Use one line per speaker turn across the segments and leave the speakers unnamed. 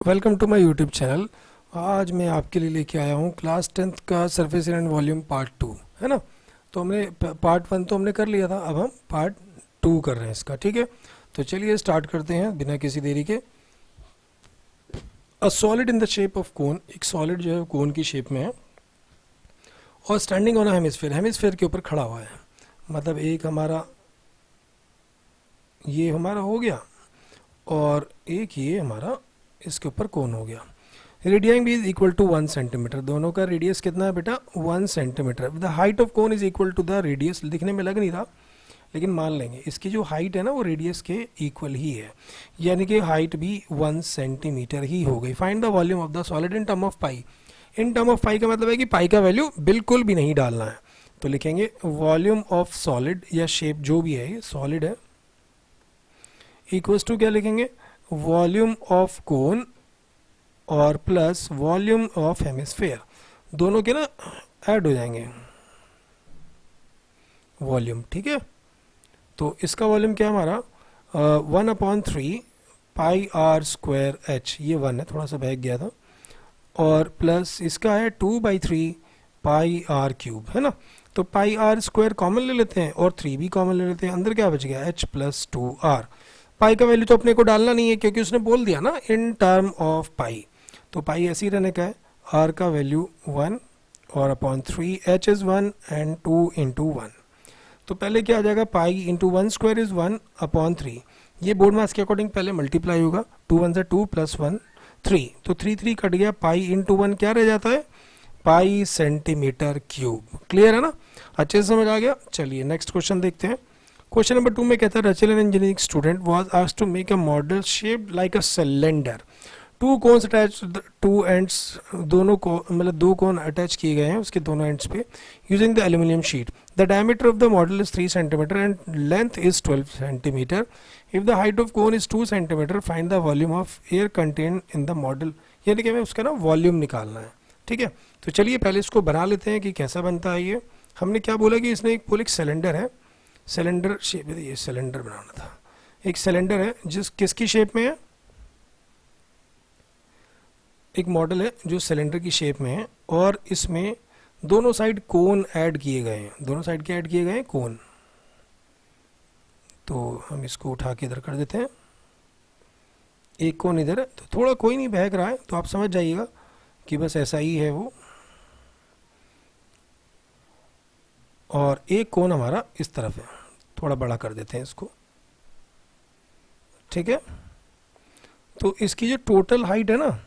Welcome to my YouTube channel. आज मैं आपके लिए लेके आया हूँ क्लास 10th का surface area and volume part 2, है ना। तो हमने पार्ट 1 तो हमने कर लिया था, अब हम पार्ट 2 कर रहे हैं इसका, ठीक है। तो चलिए स्टार्ट करते हैं बिना किसी देरी के। A solid in the shape of cone, एक सॉलिड जो है कोन की शेप में है और standing on a hemisphere, hemisphere के ऊपर खड़ा हुआ है। मतलब एक हमारा ये हमारा हो गया और एक ये हमारा इसके ऊपर कोन हो गया। रेडियस भी इज इक्वल टू 1 सेंटीमीटर, दोनों का रेडियस कितना है बेटा 1 centimetre. The height of cone is equal to the radius, दिखने में लग नहीं रहा लेकिन मान लेंगे इसकी जो हाइट है ना वो रेडियस के इक्वल ही है, यानी कि हाइट भी 1 सेंटीमीटर ही हो गई। Find the volume of the solid in term of pi. In term of pi का मतलब है कि पाई का वैल्यू बिल्कुल भी नहीं डालना है। तो लिखेंगे वॉल्यूम ऑफ सॉलिड या शेप जो भी है, ये सॉलिड है, इक्वल्स टू क्या लिखेंगे, वॉल्यूम ऑफ कोन और प्लस वॉल्यूम ऑफ हेमिस्फेयर, दोनों के ना ऐड हो जाएंगे वॉल्यूम, ठीक है। तो इसका वॉल्यूम क्या हमारा 1/3 पाई आर स्क्वायर एच, ये 1 है, थोड़ा सा बहक गया था, और प्लस इसका है 2/3 पाई आर क्यूब, है ना। तो पाई आर स्क्वायर कॉमन ले लेते हैं और 3 भी कॉमन ले लेते हैं, अंदर क्या बच गया h प्लस 2r। पाई का वैल्यू तो अपने को डालना नहीं है क्योंकि उसने बोल दिया ना इन टर्म ऑफ पाई, तो पाई ऐसे ही रहने का है। r का वैल्यू 1 और upon 3, h is 1 and 2 into 1। तो पहले क्या आ जाएगा, pi into 1 square is 1 upon 3, ये बोर्ड मास के अकॉर्डिंग पहले मल्टीप्लाई होगा, 2 1 से 2 प्लस 1 3, तो 3 कट गया, पाई इंटू 1 क्या रह जाता है, पाई सेंटीमीटर क्यूब। क्लियर है ना, अच्छे से समझ आ गया। चलिए नेक्स्ट क्वेश्चन देखते हैं। क्वेश्चन नंबर 2 में कहता है Rachel an engineering student was asked to make a model shaped like a cylinder, two cones attach, two ends, दोनों को मतलब दो कोन अटैच किए गए हैं उसके दोनों एंड्स पे, using the aluminium sheet. The diameter of the model is 3 centimetre and length is 12 centimetre. If the height of cone is 2 centimetre find the volume of air contain in the model, यानी कि हमें उसका ना volume निकालना है, ठीक है। तो चलिए पहले इसको बना लेते हैं कि कैसा बनता है ये। हमने क्या बोला कि इसने एक पूल, एक सिलेंडर है, सिलेंडर शेप, ये सिलेंडर बनाना था, एक सिलेंडर है जिस किसकी शेप में है, एक मॉडल है जो सिलेंडर की शेप में है और इसमें दोनों साइड कोन ऐड किए गए हैं, दोनों साइड के ऐड किए गए हैं कोन। तो हम इसको उठा के इधर कर देते हैं, एक कोन इधर है, तो थोड़ा कोई नहीं बहक रहा है तो आप समझ जाइएगा कि बस ऐसा ही है वो, और एक कोन हमारा इस तरफ है, थोड़ा बड़ा कर देते हैं इसको, ठीक है। तो इसकी जो टोटल हाइट है ना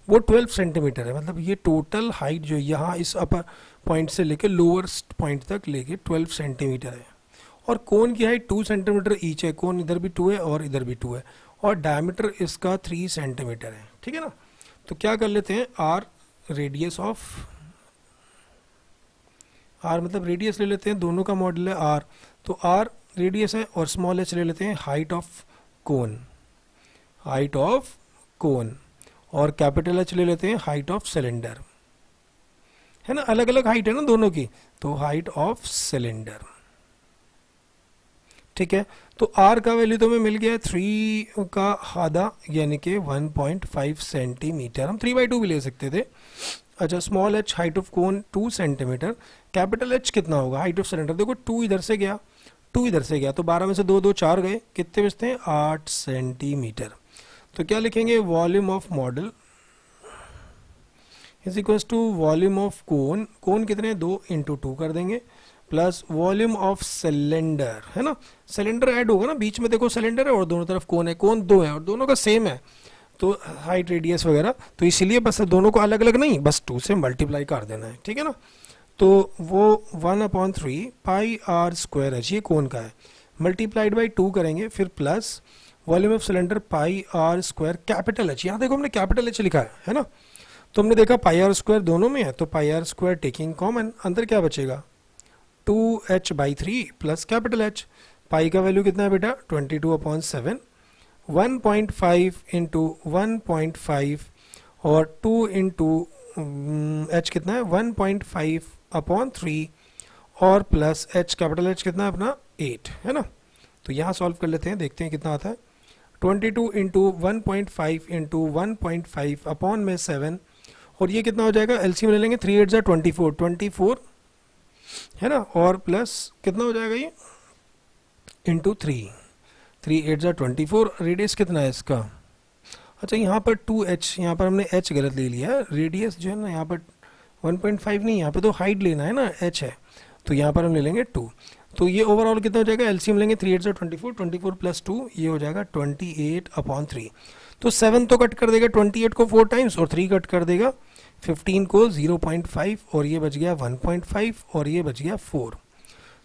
वो 12 सेंटीमीटर है, मतलब ये टोटल हाइट जो यहाँ इस अपर पॉइंट से लेके लोअर पॉइंट तक लेके 12 सेंटीमीटर है, और कोन की हाइट 2 सेंटीमीटर ईच है, कोन इधर भी 2 है और इधर भी 2 है, और डायमीटर इसका 3 सेंटीमीटर है, ठीक है ना। तो क्या कर लेते हैं, आर रेडियस ऑफ, आर मतलब रेडियस ले लेते हैं, दोनों का मॉडल है आर, तो आर रेडियस है और स्मॉल एच ले लेते हैं height of cone, height of कोन, और कैपिटल एच ले लेते हैं हाइट ऑफ सिलेंडर, है ना, अलग अलग हाइट है ना दोनों की, तो हाइट ऑफ सिलेंडर, ठीक है। तो आर का वैल्यू तो हमें मिल गया 3 का आधा यानी कि 1.5 सेंटीमीटर, हम 3/2 भी ले सकते थे। अच्छा, small H height of cone 2 centimetre, capital H कितना होगा, हाइट ऑफ सिलेंडर, देखो 2 इधर से गया, 2 इधर से गया, तो 12 में से 2 2 4 गए, कितने बचते हैं 8 सेंटीमीटर। तो क्या लिखेंगे, volume of model is equals to volume of cone, cone कितने 2 इंटू 2 कर देंगे, प्लस वॉल्यूम ऑफ सिलेंडर, है ना, सिलेंडर ऐड होगा ना, बीच में देखो सिलेंडर है और दोनों तरफ कोन है, कोन 2 है और दोनों का सेम है, तो हाइट रेडियस वगैरह, तो इसीलिए बस दोनों को अलग अलग नहीं, बस 2 से मल्टीप्लाई कर देना है, ठीक है ना। तो वो 1/3 पाई आर स्क्वायर है, ये कोन का है, मल्टीप्लाइड बाई 2 करेंगे, फिर plus volume of cylinder pi r square capital H, यहाँ देखो हमने कैपिटल एच लिखा है ना, तो हमने देखा पाई आर स्क्वायर दोनों में है, तो पाई आर स्क्वायर टेकिंग कॉमन, अंदर क्या बचेगा 2h/3 plus capital H. Pi का वैल्यू कितना है बेटा 22/7, 1.5 इंटू 1.5 और 2 इंटू एच कितना है 1.5/3 और प्लस एच कैपिटल एच कितना है अपना 8, है ना। तो यहाँ सॉल्व कर लेते हैं, देखते हैं कितना आता है, 22 इंटू 1.5 इंटू 1.5 अपॉन में 7, और ये कितना हो जाएगा, एलसीएम ले लेंगे, 3 8 24, 24 है ना, और प्लस कितना हो जाएगा ये इंटू 3, 3 8 24, रेडियस कितना है इसका, अच्छा यहाँ पर 2h, यहाँ पर हमने h गलत ले लिया है, रेडियस जो है ना यहाँ पर 1.5 नहीं, यहाँ पे तो हाइट लेना है ना, h है, तो यहाँ पर हम ले लेंगे 2। तो ये ओवरऑल कितना हो जाएगा, एलसीएम लेंगे 3 8 24, 24 प्लस 2 ये हो जाएगा 28 अपॉन 3। तो 7 तो कट कर देगा 28 को 4 टाइम्स, और 3 कट कर देगा 15 को 0.5, और ये बच गया 1.5, और ये बच गया 4।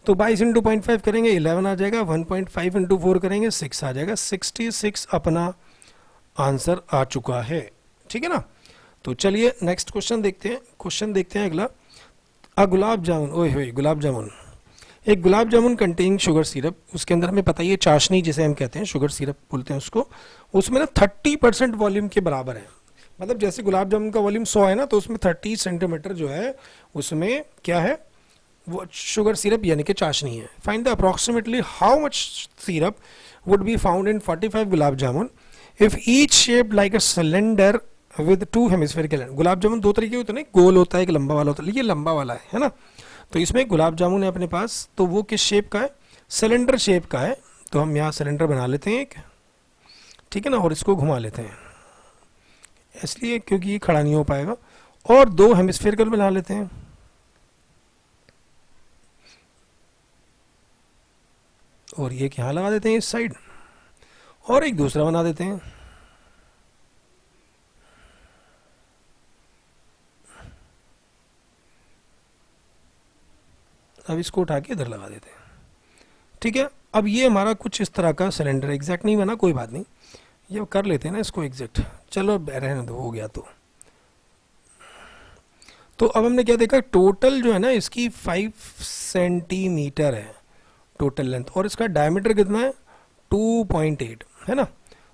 तो 22 इंटू 0.5 करेंगे 11 आ जाएगा, 1.5 इंटू 4 करेंगे 6 आ जाएगा, 66 अपना आंसर आ चुका है। ठीक है ना। तो चलिए नेक्स्ट क्वेश्चन देखते हैं। क्वेश्चन देखते हैं अगला। गुलाब जामुन, ओए होए गुलाब जामुन, एक gulab jamun containing sugar syrup, उसके अंदर हमें पता है ये चाशनी जिसे हम कहते हैं, शुगर सिरप बोलते हैं उसको, उसमें ना 30% वॉल्यूम के बराबर है। मतलब जैसे गुलाब जामुन का वॉल्यूम 100 है ना, तो उसमें 30 सेंटीमीटर जो है उसमें क्या है, वो शुगर सिरप यानी कि चाशनी है। Find the approximately how much syrup would be found in 45 gulab jamun if each shaped like a cylinder with 2 hemispherical end. Gulab jamun दो तरीके होते हैं ना, गोल होता है एक लंबा वाला होता है, ये लंबा वाला है ना। तो इसमें गुलाब जामुन है अपने पास, तो वो किस शेप का है, सिलेंडर शेप का है। तो हम यहाँ सिलेंडर बना लेते हैं एक, ठीक है ना, और इसको घुमा लेते हैं इसलिए क्योंकि ये खड़ा नहीं हो पाएगा, और 2 हेमिस्फेरिकल बना लेते हैं, और ये यहाँ लगा देते हैं इस साइड, और एक दूसरा बना देते हैं। अब इसको उठा के इधर लगा देते हैं। ठीक है, अब ये हमारा कुछ इस तरह का सिलेंडर, एग्जैक्ट नहीं बना, कोई बात नहीं, ये कर लेते हैं ना इसको एग्जैक्ट, चलो रहने दो, हो गया। तो अब हमने क्या देखा, टोटल जो है ना इसकी 5 सेंटीमीटर है टोटल लेंथ, और इसका डायमीटर कितना है 2.8 है ना।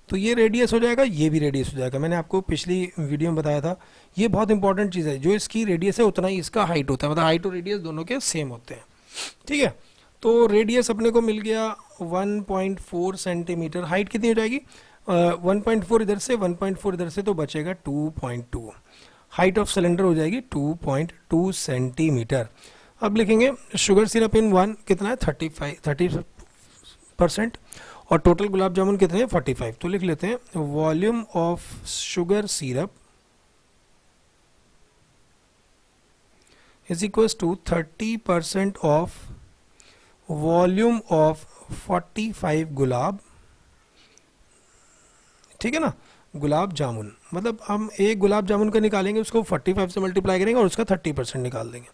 तो ये रेडियस हो जाएगा, ये भी रेडियस हो जाएगा। मैंने आपको पिछली वीडियो में बताया था, ये बहुत इंपॉर्टेंट चीज़ है, जो इसकी रेडियस है उतना ही इसका हाइट होता है, मतलब हाइट और रेडियस दोनों के सेम होते हैं। ठीक है, तो रेडियस अपने को मिल गया 1.4 सेंटीमीटर, हाइट कितनी हो जाएगी 1.4 इधर से, 1.4 इधर से, तो बचेगा 2.2। हाइट ऑफ सिलेंडर हो जाएगी 2.2 सेंटीमीटर। अब लिखेंगे शुगर सिरप इन 1 कितना है 30%, और टोटल गुलाब जामुन कितने हैं 45। तो लिख लेते हैं volume of sugar syrup is equals to 30% of volume of 45 gulab, ठीक है ना, गुलाब जामुन। मतलब हम एक गुलाब जामुन का निकालेंगे, उसको 45 से मल्टीप्लाई करेंगे और उसका 30% निकाल देंगे।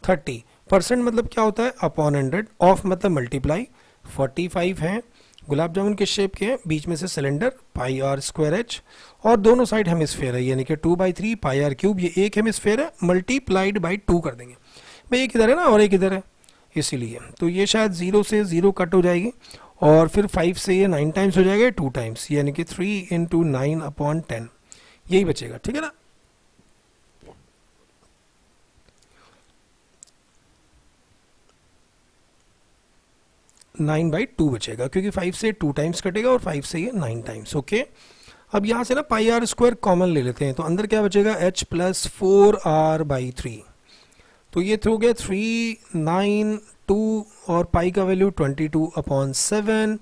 30% मतलब क्या होता है अपॉन 100, ऑफ मतलब मल्टीप्लाई, 45 हैं गुलाब जामुन किस शेप के हैं, बीच में से cylinder, pi r square H, और दोनों साइड हेमिस्फेयर है यानी कि 2/3 पाई आर क्यूब, ये एक हेमिस्फेयर है, मल्टीप्लाइड बाई 2 कर देंगे भाई, एक इधर है ना और एक इधर है इसीलिए। तो ये शायद 0 से 0 कट हो जाएगी, और फिर 5 से ये 9 टाइम्स हो जाएगा, 2 टाइम्स यानी कि 3 × 9/10 यही बचेगा। ठीक है ना, नाइन बाई 2 बचेगा, क्योंकि 5 से 2 टाइम्स कटेगा और 5 से ये 9 टाइम्स। ओके, अब यहाँ से ना पाई आर स्क्वायर कॉमन ले लेते हैं, तो अंदर क्या बचेगा h + 4r/3। तो ये हो गया 3, 9, 2 और पाई का value 22/7,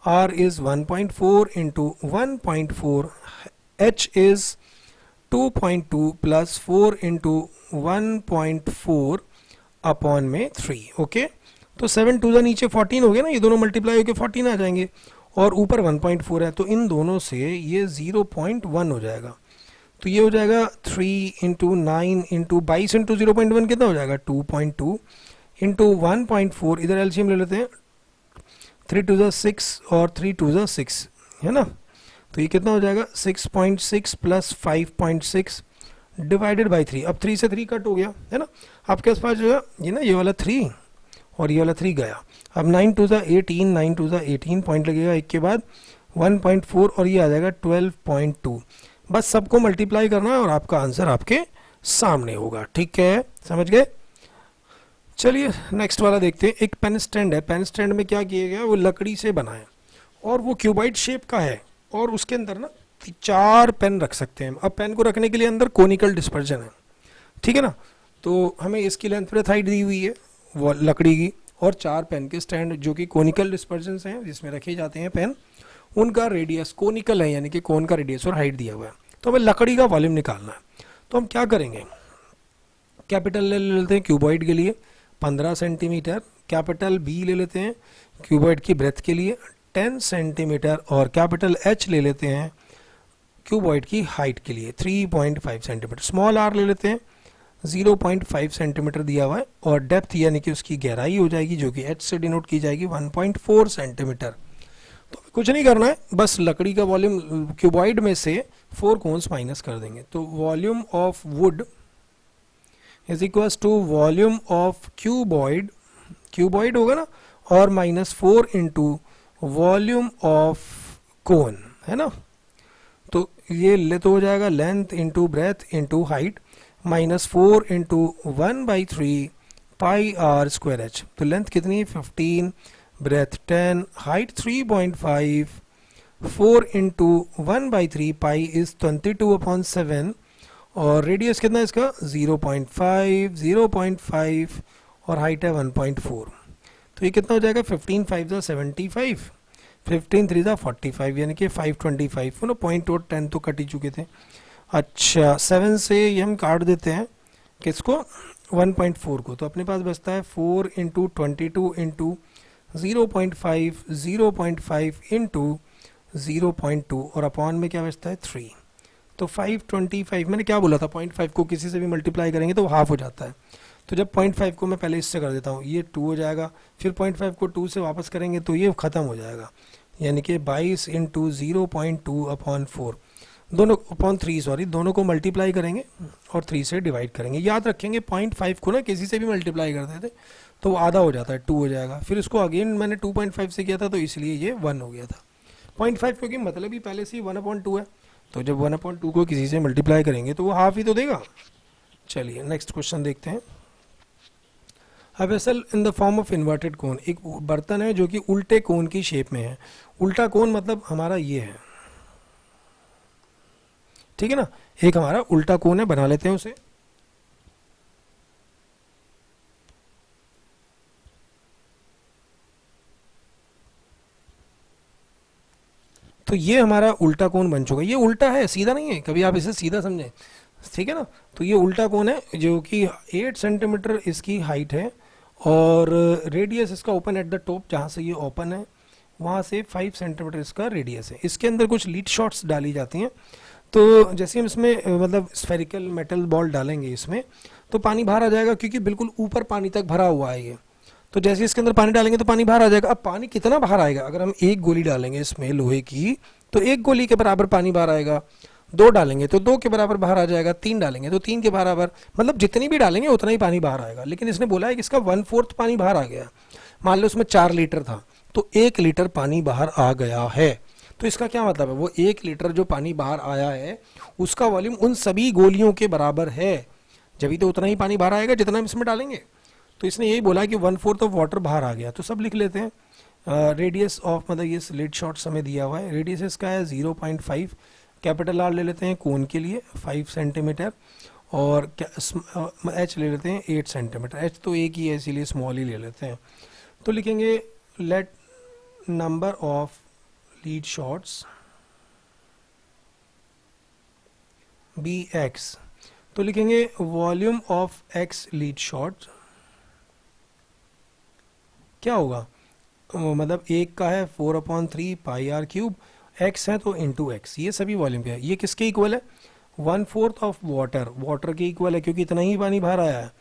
r is 1.4 × 1.4, h is 2.2 + 4 × 1.4 upon में 3। ओके, तो 7 2 नीचे 14 हो गया ना, ये दोनों मल्टीप्लाई होकर 14 आ जाएंगे, और ऊपर 1.4 है, तो इन दोनों से ये 0.1 हो जाएगा। तो ये हो जाएगा 3 × 9 × 22 × 0.1 कितना हो जाएगा 2.2 × 1.4, इधर एलसीएम ले लेते हैं, 3 2 6 और 3 2 6 है ना। तो ये कितना हो जाएगा 6.6 + 5.6 डिवाइडेड बाई 3। अब 3 से 3 कट हो गया है ना, आपके पास जो है ये ना ये वाला 3 और ये वाला 3 गया। अब 9 2 18, 9 2 18 पॉइंट लगेगा एक के बाद 1.4, और ये आ जाएगा 12.2। बस सबको मल्टीप्लाई करना है और आपका आंसर आपके सामने होगा। ठीक है, समझ गए। चलिए नेक्स्ट वाला देखते हैं। एक पेन स्टैंड है, पेन स्टैंड में क्या किया गया, वो लकड़ी से बना है और वो क्यूबाइड शेप का है, और उसके अंदर ना 4 पेन रख सकते हैं। अब पेन को रखने के लिए अंदर कोनिकल डिस्पर्जन है, ठीक है ना। तो हमें इसकी लेंथ ब्रेथ हाइट दी हुई है वो लकड़ी की, और 4 पेन के स्टैंड जो कि कोनिकल डिस्पर्जन हैं जिसमें रखे जाते हैं पेन, उनका रेडियस कोनिकल है यानी कि कोन का रेडियस और हाइट दिया हुआ है। तो हमें लकड़ी का वॉल्यूम निकालना है। तो हम क्या करेंगे, कैपिटल ले लेते हैं क्यूबॉइड के लिए 15 सेंटीमीटर, कैपिटल बी ले लेते हैं क्यूबॉइड की ब्रेथ के लिए 10 सेंटीमीटर, और कैपिटल एच ले लेते हैं क्यूबॉइड की हाइट के लिए 3.5 सेंटीमीटर। स्मॉल आर ले लेते हैं 0.5 सेंटीमीटर दिया हुआ है, और डेप्थ यानी कि उसकी गहराई हो जाएगी जो कि एच से डिनोट की जाएगी 1.4 सेंटीमीटर। तो कुछ नहीं करना है, बस लकड़ी का वॉल्यूम क्यूबॉइड में से 4 कोन्स माइनस कर देंगे। तो volume of wood is equals to volume of cuboid, cuboid होगा ना, और -4 इंटू वॉल्यूम ऑफ कोन, है ना। तो ये ले तो हो जाएगा length into breadth into height, -4 into 1/3 pi r square H. तो लेंथ कितनी है 15, breadth 10, height 3.5, 4 into 1/3 pi is 22/7, और रेडियस कितना है इसका 0.5 और हाइट है 1.4। तो ये कितना हो जाएगा 15 5 75, 15 3 45 यानी कि 525, ना पॉइंट और 10 तो कट ही चुके थे। अच्छा 7 से ये हम काट देते हैं किसको 1.4 को, तो अपने पास बचता है 4 इंटू 22 इंटू 0.5 इंटू 0.2, और अपॉन में क्या बचता है 3। तो 525, मैंने क्या बोला था 0.5 को किसी से भी मल्टीप्लाई करेंगे तो हाफ हो जाता है। तो जब 0.5 को मैं पहले इससे कर देता हूँ, ये 2 हो जाएगा, फिर 0.5 को 2 से वापस करेंगे तो ये ख़त्म हो जाएगा, यानी कि 22 इंटू 0.2 अपॉन 4, दोनों अपॉन 3 सॉरी, दोनों को मल्टीप्लाई करेंगे और 3 से डिवाइड करेंगे। याद रखेंगे 0.5 को ना किसी से भी मल्टीप्लाई करते थे तो वो आधा हो जाता है, 2 हो जाएगा, फिर इसको अगेन मैंने 2.5 से किया था तो इसलिए ये 1 हो गया था। 0.5 क्योंकि मतलब ही पहले से ही 1/2 है, तो जब 1/2 को किसी से मल्टीप्लाई करेंगे तो वो हाफ ही तो देगा। चलिए नेक्स्ट क्वेश्चन देखते हैं। A vessel in the form of inverted कोन, एक बर्तन है जो कि उल्टे कोन की शेप में है। उल्टा कोन मतलब हमारा ये है, ठीक है ना, एक हमारा उल्टा कोन है, बना लेते हैं उसे। तो ये हमारा उल्टा कोन बन चुका है। ये उल्टा है, सीधा नहीं है, कभी आप इसे सीधा समझें, ठीक है ना। तो ये उल्टा कोन है जो कि 8 सेंटीमीटर इसकी हाइट है, और रेडियस इसका ओपन एट द टॉप, जहाँ से ये ओपन है वहाँ से 5 सेंटीमीटर इसका रेडियस है। इसके अंदर कुछ लीड शॉट्स डाली जाती हैं, तो जैसे हम इसमें मतलब स्फेरिकल मेटल बॉल डालेंगे इसमें तो पानी बाहर आ जाएगा, क्योंकि बिल्कुल ऊपर पानी तक भरा हुआ है ये। तो जैसे इसके अंदर पानी डालेंगे तो पानी बाहर आ जाएगा। अब पानी कितना बाहर आएगा, अगर हम एक गोली डालेंगे इसमें लोहे की तो एक गोली के बराबर पानी बाहर आएगा, 2 डालेंगे तो 2 के बराबर बाहर आ जाएगा, 3 डालेंगे तो 3 के बराबर, मतलब जितनी भी डालेंगे उतना ही पानी बाहर आएगा। लेकिन इसने बोला है कि इसका 1/4 पानी बाहर आ गया। मान लो उसमें 4 लीटर था तो 1 लीटर पानी बाहर आ गया है। तो इसका क्या मतलब है, वो 1 लीटर जो पानी बाहर आया है उसका वॉल्यूम उन सभी गोलियों के बराबर है, जब तो उतना ही पानी बाहर आएगा जितना हम इसमें डालेंगे। तो इसने यही बोला कि 1/4 ऑफ वाटर बाहर आ गया। तो सब लिख लेते हैं। रेडियस ऑफ मतलब ये स्लिट शॉट्स हमें दिया हुआ है, रेडियस इसका है 0.5, कैपिटल आर ले लेते हैं कोन के लिए 5 सेंटीमीटर, और एच ले लेते हैं 8 सेंटीमीटर। एच तो एक ही है इसीलिए स्मॉल ही ले लेते हैं। तो लिखेंगे let number of lead shots be X, तो लिखेंगे volume of X lead shot क्या होगा, मतलब एक का है 4/3 पाई आर क्यूब, एक्स है तो इंटू एक्स, ये सभी वॉल्यूम क्या है, ये किसके इक्वल है 1/4 ऑफ वाटर, वाटर के इक्वल है क्योंकि इतना ही पानी बाहर आया है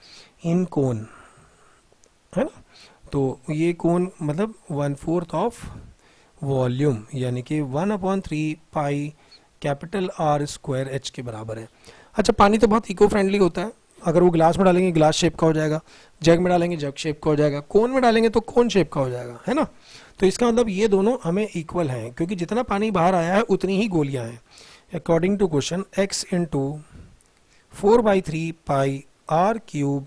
इन कोन, है ना। तो ये कोन मतलब 1/4 ऑफ वॉल्यूम यानी कि 1/3 पाई कैपिटल आर स्क्वायर एच के बराबर है। अच्छा पानी तो बहुत इको फ्रेंडली होता है, अगर वो ग्लास में डालेंगे ग्लास शेप का हो जाएगा, जग में डालेंगे जग शेप का हो जाएगा, कोन में डालेंगे तो कोन शेप का हो जाएगा, है ना। तो इसका मतलब ये दोनों हमें इक्वल हैं क्योंकि जितना पानी बाहर आया है उतनी ही गोलियां हैं। According to question x into 4/3 pi r cube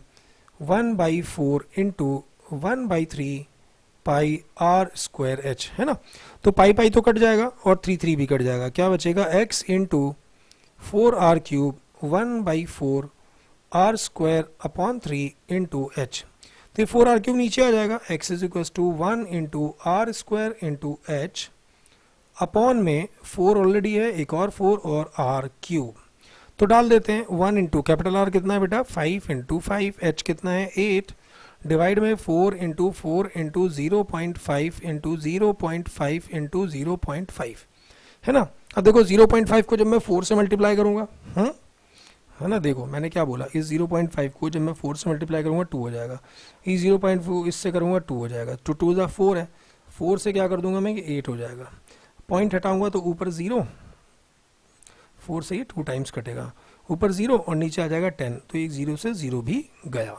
1/4 into 1/3 pi r square H, है ना। तो पाई पाई तो कट जाएगा और 3 भी कट जाएगा, क्या बचेगा x into 4r cube 1/4 r square upon 3 into H. तो ये 4r क्यूब नीचे आ जाएगा, x is equal to 1 into r square into H upon में 4 ऑलरेडी है, एक और 4 और r क्यूब। तो डाल देते हैं 1 इंटू कैपिटल R कितना है बेटा 5 इंटू 5, h कितना है 8, डिवाइड में 4 इंटू 4 इंटू 0.5 इंटू 0.5 इंटू 0.5, है ना। अब देखो 0.5 को जब मैं 4 से मल्टीप्लाई करूंगा, है ना, देखो मैंने क्या बोला, इस 0.5 को जब मैं 4 से मल्टीप्लाई करूंगा 2 हो जाएगा, इस 0.4 इससे करूंगा 2 हो जाएगा, तो 2 ज़ा 4 है, 4 से क्या कर दूंगा मैं 8 हो जाएगा, पॉइंट हटाऊंगा तो ऊपर 0, 4 से ये 2 टाइम्स कटेगा, ऊपर 0 और नीचे आ जाएगा 10, तो एक 0 से 0 भी गया।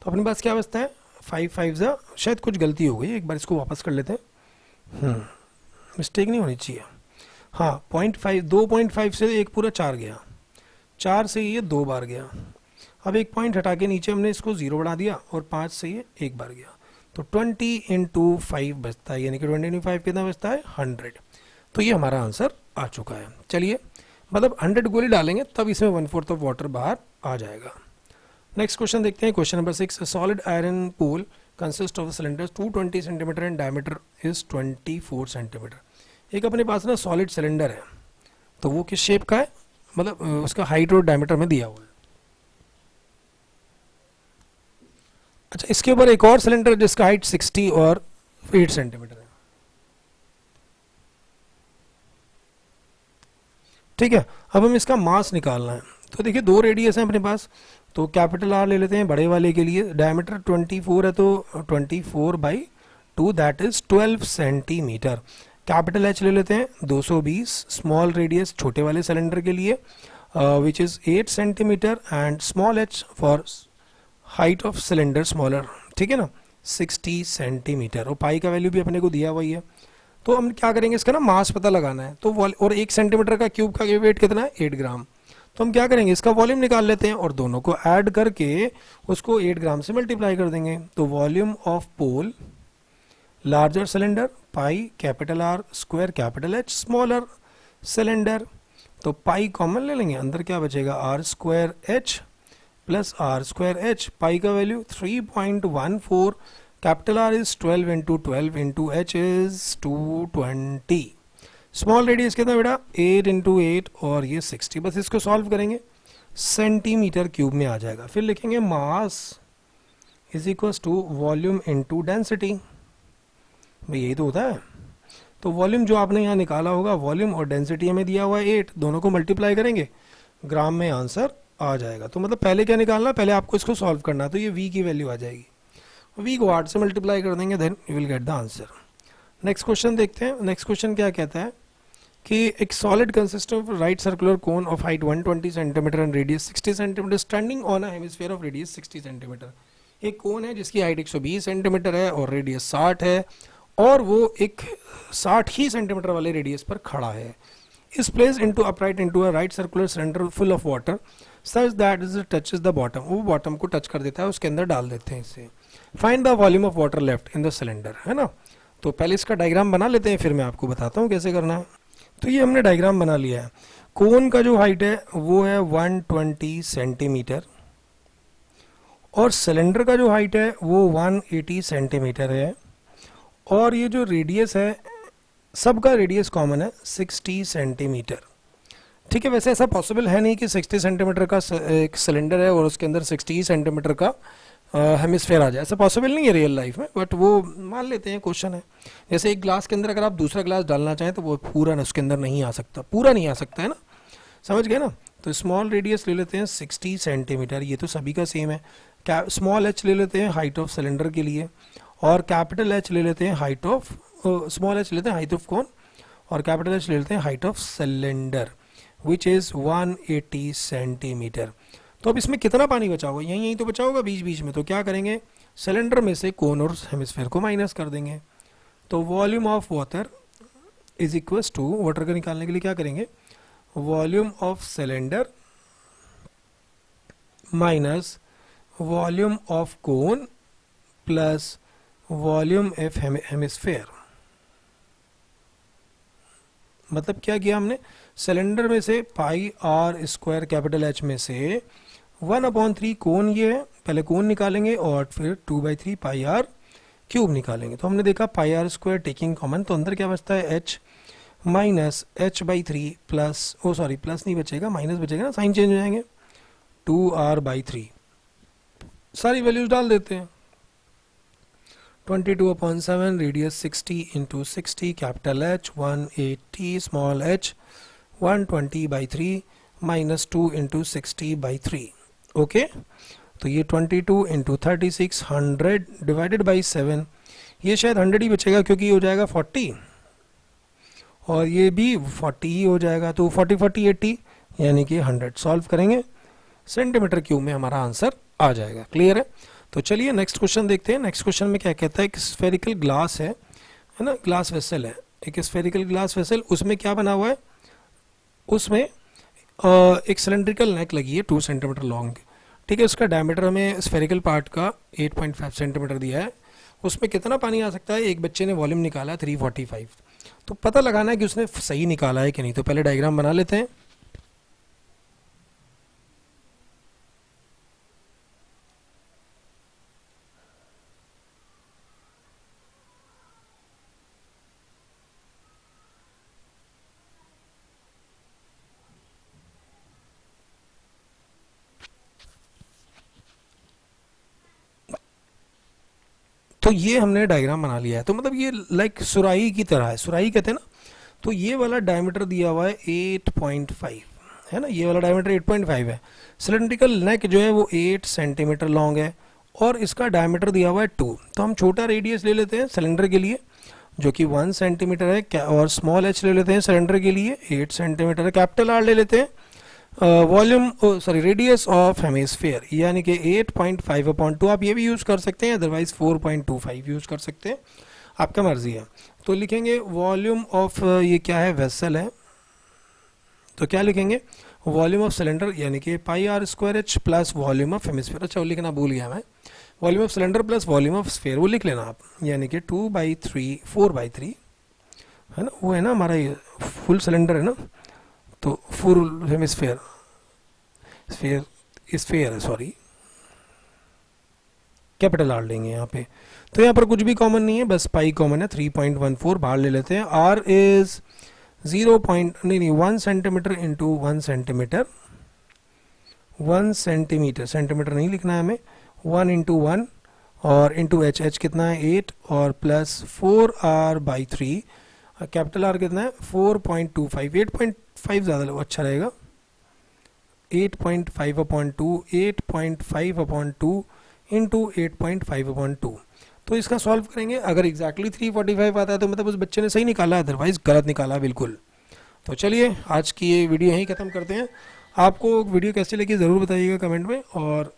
तो अपने पास क्या बचता है 5 5 ज़ा, शायद कुछ गलती हो गई, एक बार इसको वापस कर लेते हैं, मिस्टेक नहीं होनी चाहिए। हाँ 0.5, 2.5 से एक पूरा 4 गया, 4 से ये 2 बार गया, अब एक पॉइंट हटा के नीचे हमने इसको 0 बढ़ा दिया और 5 से ये एक बार गया, तो 20 इंटू 5 बचता है, यानी कि 20 इंटू 5 कितना बचता है 100। तो ये हमारा आंसर आ चुका है। चलिए मतलब 100 गोली डालेंगे तब इसमें 1/4 ऑफ वाटर बाहर आ जाएगा। नेक्स्ट क्वेश्चन देखते हैं, question number 6, solid iron pole consist of cylinder 220 centimetre and diameter is 24 centimetre. एक अपने पास ना सॉलिड सिलेंडर है, तो वो किस शेप का है, मतलब उसका हाइट और डायमीटर में दिया हुआ है। अच्छा इसके ऊपर एक और सिलेंडर जिसका हाइट 60 और 8 सेंटीमीटर है, ठीक है। अब हम इसका मास निकालना है, तो देखिए 2 रेडियस हैं अपने पास, तो कैपिटल आर ले लेते हैं बड़े वाले के लिए, डायमीटर 24 है तो 24/2 that is 12 centimetre. Capital H ले लेते हैं 220, स्मॉल रेडियस छोटे वाले सिलेंडर के लिए which is 8 centimetre and small H for height of cylinder smaller, ठीक है ना, 60 सेंटीमीटर, और पाई का वैल्यू भी अपने को दिया हुआ ही है। तो हम क्या करेंगे, इसका ना मास पता लगाना है, तो और 1 सेंटीमीटर का क्यूब का वेट कितना है 8 ग्राम, तो हम क्या करेंगे इसका वॉल्यूम निकाल लेते हैं और दोनों को ऐड करके उसको 8 ग्राम से मल्टीप्लाई कर देंगे। तो volume of pole larger cylinder pi capital R square capital H smaller cylinder, तो पाई कॉमन ले लेंगे, अंदर क्या बचेगा R square H plus R square H, pi का value 3.14, capital R is 12 into 12 into H is 220, small radius कितना बेटा 8 into 8 और ये 60, बस इसको सॉल्व करेंगे सेंटीमीटर क्यूब में आ जाएगा। फिर लिखेंगे mass is equal to volume into density, भाई यही तो होता है। तो वॉल्यूम जो आपने यहाँ निकाला होगा, वॉल्यूम और डेंसिटी हमें दिया हुआ है 8, दोनों को मल्टीप्लाई करेंगे ग्राम में आंसर आ जाएगा। तो मतलब पहले क्या निकालना, पहले आपको इसको सॉल्व करना, तो ये v की वैल्यू आ जाएगी, v को 8 से मल्टीप्लाई कर देंगे, then you will get the answer. Next question देखते हैं, नेक्स्ट क्वेश्चन क्या कहता है कि एक solid consist of right circular cone of height 120 centimetre and radius 60 centimetre standing on a hemisphere of radius 60 centimetre. एक कोन है जिसकी हाइट 120 सेंटीमीटर है और रेडियस 60 है, और वो एक 60 ही सेंटीमीटर वाले रेडियस पर खड़ा है। इस place into upright into a right circular cylinder full of water such that is touches the bottom, वो बॉटम को टच कर देता है, उसके अंदर डाल देते हैं इसे। Find the volume of water left in the cylinder, है ना। तो पहले इसका डायग्राम बना लेते हैं, फिर मैं आपको बताता हूँ कैसे करना है। तो ये हमने डायग्राम बना लिया है, कोन का जो हाइट है वो है 120 सेंटीमीटर और सिलेंडर का जो हाइट है वो 180 सेंटीमीटर है, और ये जो रेडियस है सबका रेडियस कॉमन है 60 सेंटीमीटर, ठीक है। वैसे ऐसा पॉसिबल है नहीं कि 60 सेंटीमीटर का एक सिलेंडर है और उसके अंदर 60 सेंटीमीटर का हेमिस्फेयर आ जाए, ऐसा पॉसिबल नहीं है रियल लाइफ में, बट वो मान लेते हैं क्वेश्चन है। जैसे एक ग्लास के अंदर अगर आप दूसरा ग्लास डालना चाहें तो वो पूरा उसके अंदर नहीं आ सकता, पूरा नहीं आ सकता, है ना, समझ गए ना। तो स्मॉल रेडियस ले लेते हैं 60 सेंटीमीटर, ये तो सभी का सेम है। स्मॉल एच ले लेते हैं हाइट ऑफ सिलेंडर के लिए, और कैपिटल एच ले लेते हैं हाइट ऑफ, स्मॉल एच लेते हैं हाइट ऑफ कोन, और कैपिटल एच ले लेते हैं height of cylinder which is 180 centimetre. तो अब इसमें कितना पानी बचा होगा, यहीं तो बचा होगा बीच बीच में, तो क्या करेंगे सिलेंडर में से कोन और हेमिस्फेयर को माइनस कर देंगे। तो volume of water is equals to, water का निकालने के लिए क्या करेंगे, volume of cylinder minus volume of cone plus volume of hemisphere. मतलब क्या किया हमने, सिलेंडर में से pi r square capital H में से 1/3 कोन ये है, पहले कोन निकालेंगे और फिर 2/3 पाई आर क्यूब निकालेंगे। तो हमने देखा पाई आर स्क्वायर टेकिंग कॉमन, तो अंदर क्या बचता है एच माइनस h/3 प्लस, ओ सॉरी प्लस नहीं बचेगा, माइनस बचेगा ना, साइन चेंज हो जाएंगे, 2r/3। सारी वैल्यूज डाल देते हैं। 22/7 radius 60 into 60 capital H 180 small h 120/3 minus 2 into 60/3। Okay, तो ये 22 इंटू 36 100 डिवाइडेड बाई 7, ये शायद 100 ही बचेगा क्योंकि ये हो जाएगा 40 और ये भी 40 ही हो जाएगा, तो 40 40 80 यानी कि 100। सॉल्व करेंगे सेंटीमीटर क्यूब में हमारा आंसर आ जाएगा। क्लियर है? तो चलिए नेक्स्ट क्वेश्चन देखते हैं। नेक्स्ट क्वेश्चन में क्या कहता है, एक स्फेरिकल ग्लास है ना, ग्लास वेसल है, एक स्फेरिकल ग्लास वेसल, उसमें क्या बना हुआ है, उसमें एक सिलेंड्रिकल नेक लगी है 2 सेंटीमीटर लॉन्ग। ठीक है, उसका डायमीटर हमें स्फेरिकल पार्ट का 8.5 सेंटीमीटर दिया है। उसमें कितना पानी आ सकता है, एक बच्चे ने वॉल्यूम निकाला 345, तो पता लगाना है कि उसने सही निकाला है कि नहीं। तो पहले डायग्राम बना लेते हैं। तो ये हमने डायग्राम बना लिया है। तो मतलब ये लाइक सुराही की तरह है, सुराही कहते हैं ना। तो ये वाला डायमीटर दिया हुआ है 8.5 है ना, ये वाला डायमीटर 8.5 है। सिलेंड्रिकल नेक जो है वो 8 सेंटीमीटर लॉन्ग है और इसका डायमीटर दिया हुआ है 2। तो हम छोटा रेडियस ले लेते हैं सिलेंडर के लिए जो कि 1 सेंटीमीटर है, और स्मॉल h ले लेते हैं सिलेंडर के लिए 8 सेंटीमीटर है। कैपिटल R ले लेते हैं volume sorry radius of hemisphere यानी कि 8.5/2। आप ये भी यूज़ कर सकते हैं, अदरवाइज 4.25 यूज़ कर सकते हैं, आपका मर्जी है। तो लिखेंगे वॉल्यूम ऑफ ये क्या है, वेसल है, तो क्या लिखेंगे वॉल्यूम ऑफ सिलेंडर यानी कि πr² plus volume of hemisphere. अच्छा वो लिखना भूल गया मैं, volume of cylinder plus volume of sphere, वो लिख लेना आप, यानी कि 2/3 4/3 है ना, वो है ना हमारा ये फुल सिलेंडर है ना, तो फुल हेमिस्फीयर स्फीयर है, सॉरी कैपिटल आर लेंगे यहाँ पे। तो यहाँ पर कुछ भी कॉमन नहीं है, बस पाई कॉमन है, 3.14 बाहर ले लेते हैं। R is 1 centimetre into 1 centimetre, 1 centimetre, centimetre नहीं लिखना है हमें, 1 इंटू 1 और इंटू एच कितना है 8 और प्लस 4r/3, कैपिटल आर कितना है 4.25, 8.5 ज़्यादा अच्छा रहेगा, 8.5/2, 8.5/2 इंटू 8.5/2। तो इसका सॉल्व करेंगे, अगर एग्जैक्टली 345 आता है तो मतलब उस बच्चे ने सही निकाला, अदरवाइज गलत निकाला बिल्कुल। तो चलिए आज की ये वीडियो यहीं ख़त्म करते हैं। आपको वीडियो कैसी लगी ज़रूर बताइएगा कमेंट में, और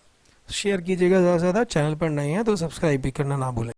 शेयर कीजिएगा ज़्यादा से ज़्यादा। चैनल पर नए हैं तो सब्सक्राइब भी करना ना भूलें।